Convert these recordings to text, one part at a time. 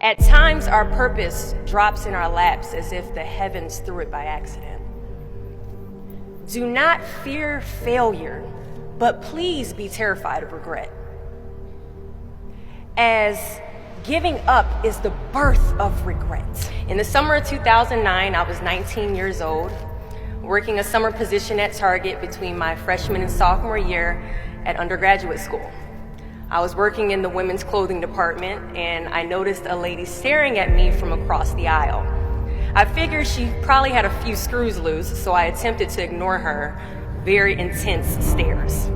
At times, our purpose drops in our laps as if the heavens threw it by accident. Do not fear failure, but please be terrified of regret. As giving up is the birth of regret. In the summer of 2009, I was 19 years old, working a summer position at Target between my freshman and sophomore year at undergraduate school. I was working in the women's clothing department, and I noticed a lady staring at me from across the aisle. I figured she probably had a few screws loose, so I attempted to ignore her very intense stares.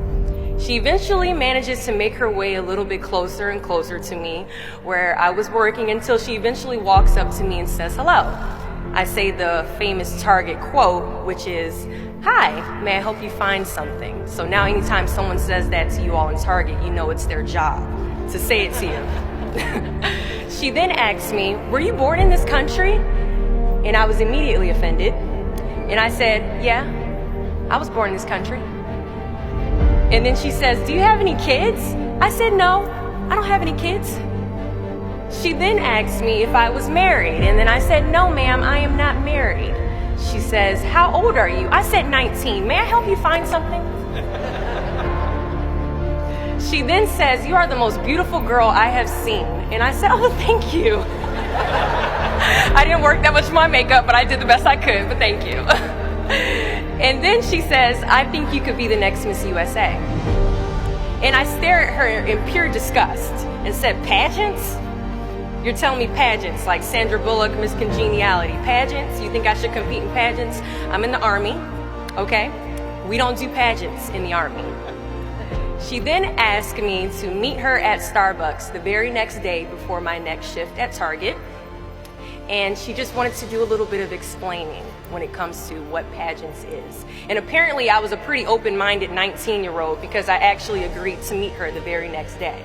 She eventually manages to make her way a little bit closer and closer to me where I was working until she eventually walks up to me and says hello. I say the famous Target quote, which is, "Hi, may I help you find something?" So now anytime someone says that to you all in Target, you know it's their job to say it to you. She then asks me, "Were you born in this country?" And I was immediately offended. And I said, "Yeah, I was born in this country." And then she says, "Do you have any kids?" I said, "No, I don't have any kids." She then asked me if I was married, and then I said, "No, ma'am, I am not married." She says, "How old are you?" I said, 19. "May I help you find something?" She then says, "You are the most beautiful girl I have seen." And I said, "Oh, thank you." I didn't work that much for my makeup, but I did the best I could, but thank you. And then she says, "I think you could be the next Miss USA." And I stare at her in pure disgust and said, "Pageants? You're telling me pageants like Sandra Bullock, Miss Congeniality. Pageants? You think I should compete in pageants? I'm in the Army, okay? We don't do pageants in the Army." She then asked me to meet her at Starbucks the very next day before my next shift at Target. And she just wanted to do a little bit of explaining when it comes to what pageants is. And apparently I was a pretty open-minded 19-year-old because I actually agreed to meet her the very next day.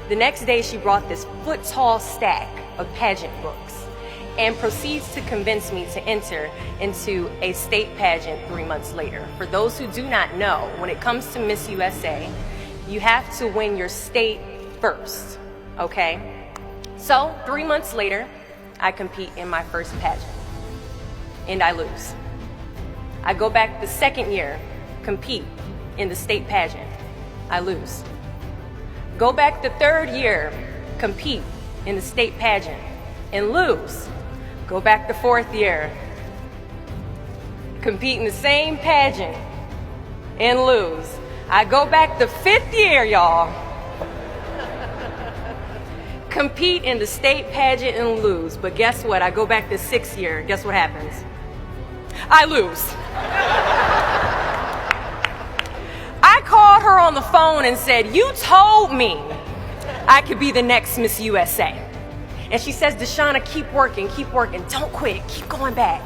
The next day she brought this foot-tall stack of pageant books and proceeds to convince me to enter into a state pageant 3 months later. For those who do not know, when it comes to Miss USA, you have to win your state first, okay? So 3 months later, I compete in my first pageant, and I lose. I go back the second year, compete in the state pageant, I lose. Go back the third year, compete in the state pageant, and lose. Go back the fourth year, compete in the same pageant, and lose. I go back the fifth year, y'all, compete in the state pageant and lose. But guess what? I go back the sixth year. Guess what happens? I lose. I called her on the phone and said, "You told me I could be the next Miss USA." And she says, "Deshauna, keep working, don't quit, keep going back."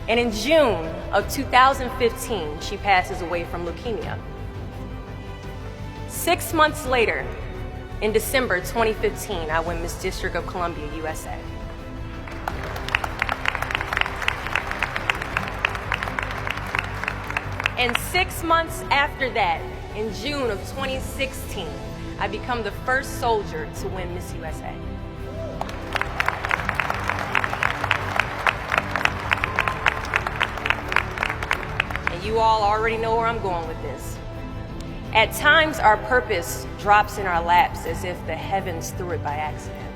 And in June of 2015, she passes away from leukemia. 6 months later, in December 2015, I win Miss District of Columbia, USA. And 6 months after that, in June of 2016, I become the first soldier to win Miss USA. And you all already know where I'm going with this. At times, our purpose drops in our laps as if the heavens threw it by accident.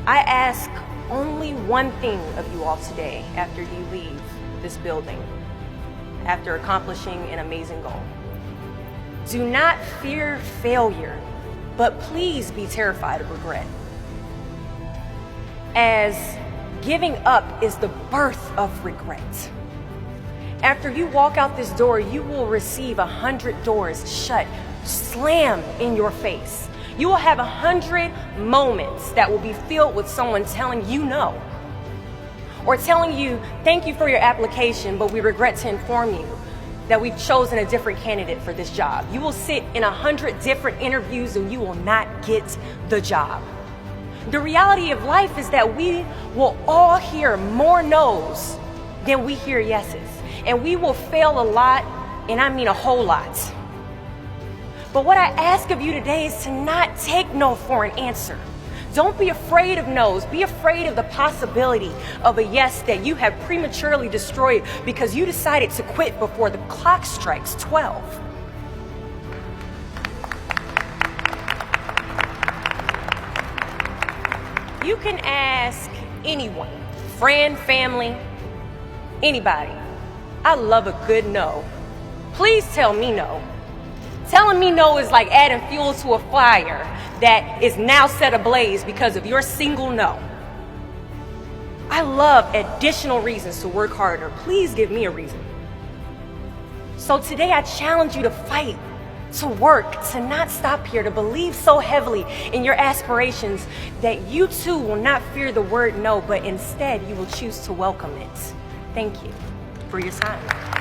I ask only one thing of you all today after you leave this building, after accomplishing an amazing goal. Do not fear failure, but please be terrified of regret. As giving up is the birth of regret. After you walk out this door, you will receive 100 doors shut, slammed in your face. You will have 100 moments that will be filled with someone telling you no, or telling you, "Thank you for your application, but we regret to inform you that we've chosen a different candidate for this job." You will sit in 100 different interviews and you will not get the job. The reality of life is that we will all hear more no's than we hear yeses. And we will fail a lot, and I mean a whole lot. But what I ask of you today is to not take no for an answer. Don't be afraid of no's. Be afraid of the possibility of a yes that you have prematurely destroyed because you decided to quit before the clock strikes 12. You can ask anyone, friend, family, anybody. I love a good no. Please tell me no. Telling me no is like adding fuel to a fire that is now set ablaze because of your single no. I love additional reasons to work harder. Please give me a reason. So today I challenge you to fight, to work, to not stop here, to believe so heavily in your aspirations that you too will not fear the word no, but instead you will choose to welcome it. Thank you for your time.